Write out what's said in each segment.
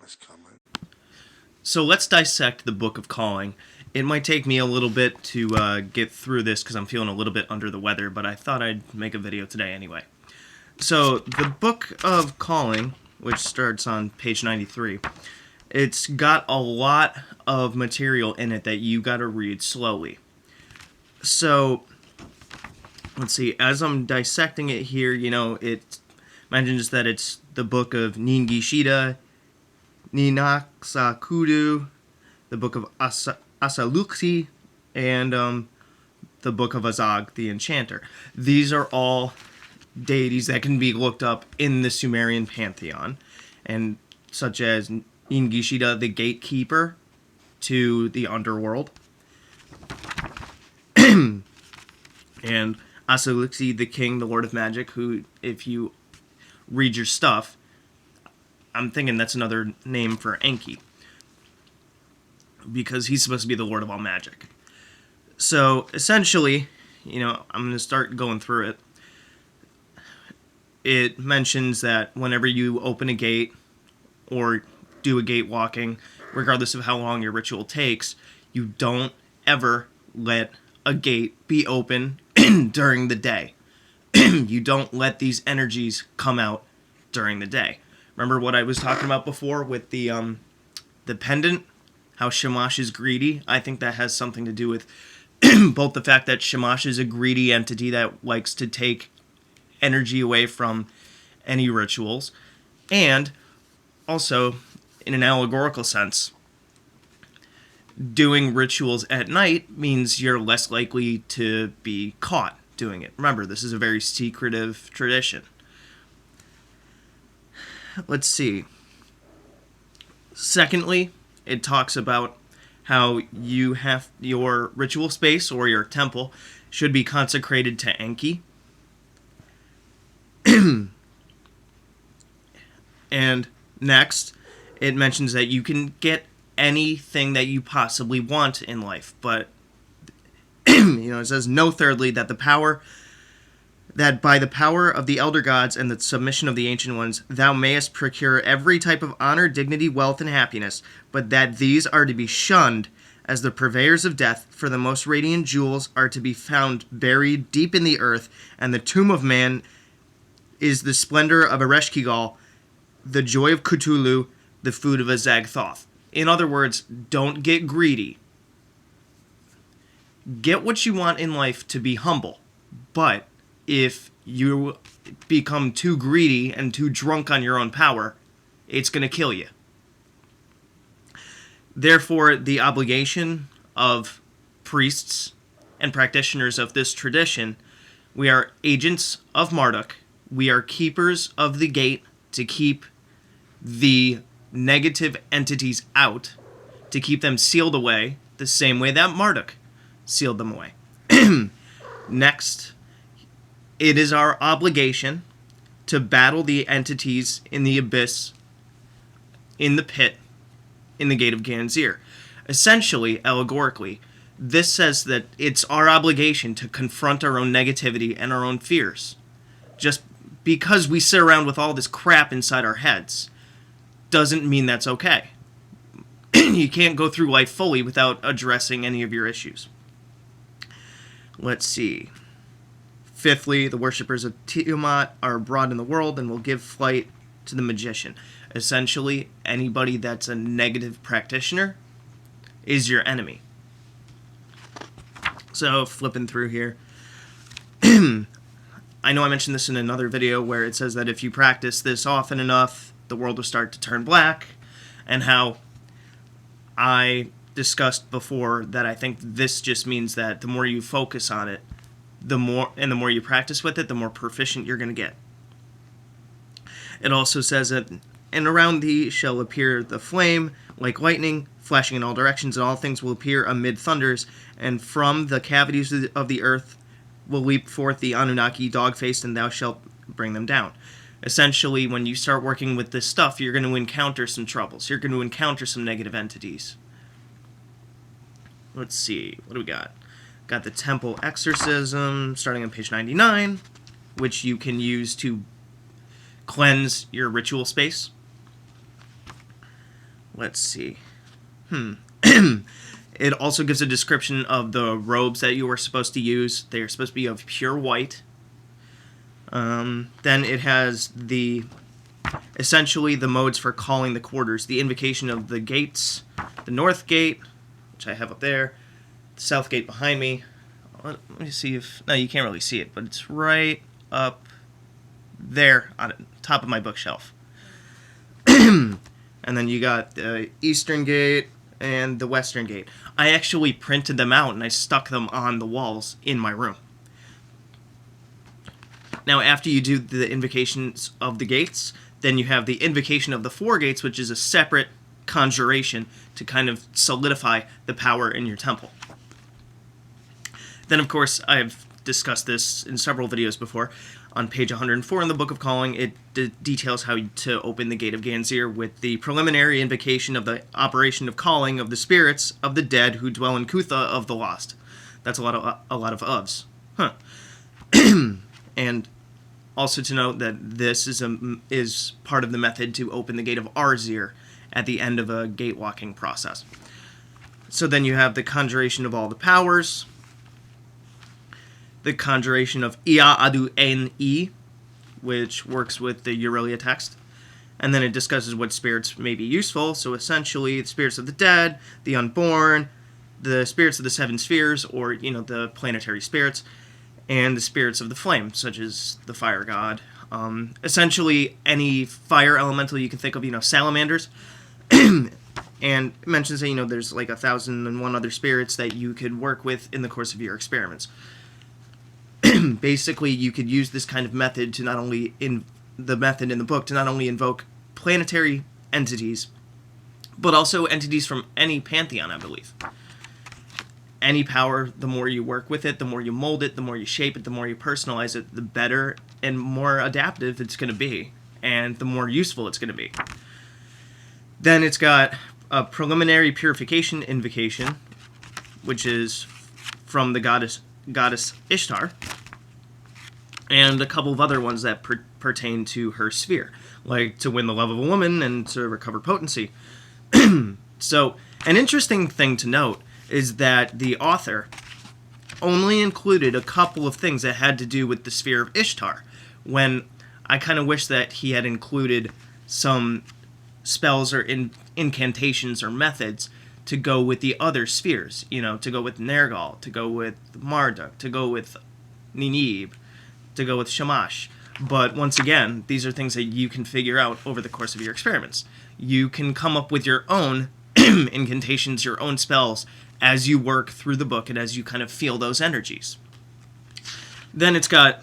is coming. So let's dissect the Book of Calling. It might take me a little bit to get through this because I'm feeling a little bit under the weather, but I thought I'd make a video today anyway. So the Book of Calling, which starts on page 93, it's got a lot of material in it that you got to read slowly. So let's see, as I'm dissecting it here, it mentions that it's the Book of Ningishida, Ninaxakudu, the Book of Asaluxi, and the Book of Azag, the Enchanter. These are all deities that can be looked up in the Sumerian pantheon, and such as Ningishida, the gatekeeper to the underworld, and Asaluxi, the king, the lord of magic, who, if you read your stuff, I'm thinking that's another name for Enki, because he's supposed to be the lord of all magic. So essentially, I'm going to start going through it. It mentions that whenever you open a gate or do a gate walking, regardless of how long your ritual takes, you don't ever let a gate be open during the day. You don't let these energies come out during the day. Remember what I was talking about before with the pendant? How Shamash is greedy? I think that has something to do with both the fact that Shamash is a greedy entity that likes to take energy away from any rituals, and also, in an allegorical sense, doing rituals at night means you're less likely to be caught doing it. Remember, this is a very secretive tradition. Let's see. Secondly, it talks about how you have your ritual space or your temple should be consecrated to Enki. And next, it mentions that you can get anything that you possibly want in life, but it says, "Know thirdly that by the power of the elder gods and the submission of the ancient ones, thou mayest procure every type of honor, dignity, wealth, and happiness, but that these are to be shunned as the purveyors of death, for the most radiant jewels are to be found buried deep in the earth, and the tomb of man is the splendor of Ereshkigal, the joy of Cthulhu, the food of a Zagthoth." In other words, don't get greedy. Get what you want in life to be humble, but if you become too greedy and too drunk on your own power, it's going to kill you. Therefore, the obligation of priests and practitioners of this tradition, we are agents of Marduk. We are keepers of the gate to keep the negative entities out, to keep them sealed away the same way that Marduk sealed them away. Next, it is our obligation to battle the entities in the abyss, in the pit, in the gate of Ganzir. Essentially, allegorically, this says that it's our obligation to confront our own negativity and our own fears. Just because we sit around with all this crap inside our heads doesn't mean that's okay. You can't go through life fully without addressing any of your issues. Let's see. Fifthly, the worshippers of Tiamat are abroad in the world and will give flight to the magician. Essentially, anybody that's a negative practitioner is your enemy. So, flipping through here. I know I mentioned this in another video where it says that if you practice this often enough, the world will start to turn black, and how I discussed before that I think this just means that the more you focus on it, the more you practice with it, the more proficient you're going to get. It also says that, "And around thee shall appear the flame, like lightning, flashing in all directions, and all things will appear amid thunders, and from the cavities of the earth will leap forth the Anunnaki dog-faced, and thou shalt bring them down." Essentially, when you start working with this stuff, you're going to encounter some troubles. You're going to encounter some negative entities. Let's see. What do we got? Got the temple exorcism, starting on page 99, which you can use to cleanse your ritual space. let's see. It also gives a description of the robes that you are supposed to use. They are supposed to be of pure white. Then it has essentially the modes for calling the quarters. The invocation of the gates, the north gate, which I have up there, the south gate behind me. Let me see if... No, you can't really see it, but it's right up there on the top of my bookshelf. And then you got the eastern gate and the western gate. I actually printed them out and I stuck them on the walls in my room. Now, after you do the invocations of the gates, then you have the invocation of the four gates, which is a separate conjuration to kind of solidify the power in your temple. Then, of course, I've discussed this in several videos before. On page 104 in the Book of Calling, it details how to open the Gate of Ganzir with the preliminary invocation of the operation of calling of the spirits of the dead who dwell in Kutha of the lost. That's a lot of ofs. Huh. And also to note that this is part of the method to open the Gate of Arzir at the end of a gate walking process. So then you have the conjuration of all the powers, the conjuration of Ia Adu En-I, which works with the Aurelia text. And then it discusses what spirits may be useful. So essentially, the spirits of the dead, the unborn, the spirits of the seven spheres, or, the planetary spirits, and the spirits of the flame, such as the fire god. Essentially, any fire elemental you can think of, salamanders. And it mentions that, there's like 1,001 other spirits that you could work with in the course of your experiments. Basically, you could use this kind of method to not only, in the method in the book, to not only invoke planetary entities, but also entities from any pantheon, I believe. Any power, the more you work with it, the more you mold it, the more you shape it, the more you personalize it, the better and more adaptive it's going to be, and the more useful it's going to be. Then it's got a preliminary purification invocation, which is from the goddess Ishtar, and a couple of other ones that pertain to her sphere, like to win the love of a woman and to recover potency. So, an interesting thing to note is that the author only included a couple of things that had to do with the sphere of Ishtar, when I kind of wish that he had included some spells or incantations or methods to go with the other spheres, to go with Nergal, to go with Marduk, to go with Ninib, to go with Shamash. But once again, these are things that you can figure out over the course of your experiments. You can come up with your own incantations, your own spells, as you work through the book and as you kind of feel those energies. Then it's got,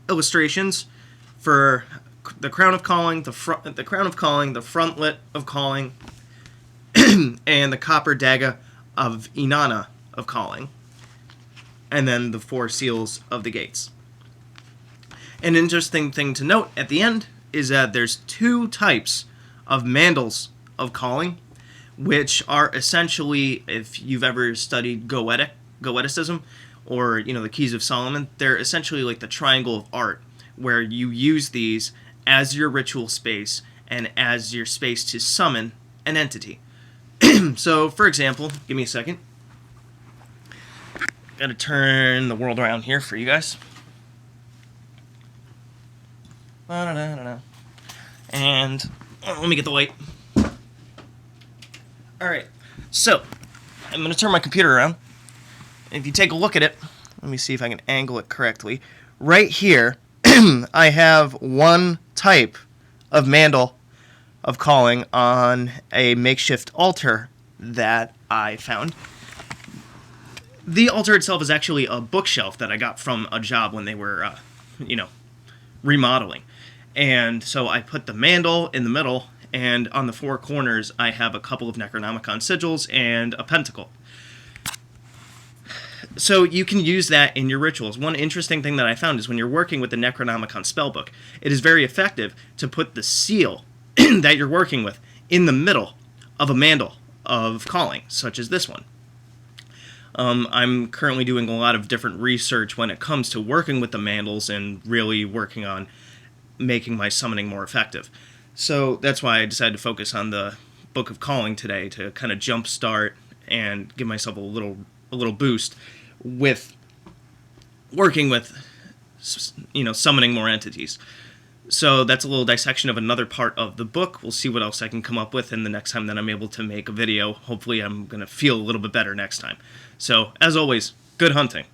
illustrations for the crown of calling, the crown of calling, the frontlet of calling, and the copper dagger of Inanna of calling, and then the four seals of the gates. An interesting thing to note at the end is that there's two types of mandals of calling, which are essentially, if you've ever studied Goeticism, or the Keys of Solomon, they're essentially like the triangle of art, where you use these as your ritual space and as your space to summon an entity. So, for example, give me a second. Gotta turn the world around here for you guys. And let me get the light. Alright, so I'm going to turn my computer around. If you take a look at it, let me see if I can angle it correctly. Right here, I have one type of mandal of calling on a makeshift altar that I found. The altar itself is actually a bookshelf that I got from a job when they were, remodeling. And so I put the mandal in the middle, and on the four corners I have a couple of Necronomicon sigils and a pentacle. So you can use that in your rituals. One interesting thing that I found is when you're working with the Necronomicon spellbook, it is very effective to put the seal that you're working with in the middle of a mandal of calling, such as this one. I'm currently doing a lot of different research when it comes to working with the mandals and really working on making my summoning more effective. So that's why I decided to focus on the Book of Calling today, to kind of jumpstart and give myself a little boost with working with, summoning more entities. So that's a little dissection of another part of the book. We'll see what else I can come up with, and the next time that I'm able to make a video, hopefully I'm going to feel a little bit better next time. So, as always, good hunting.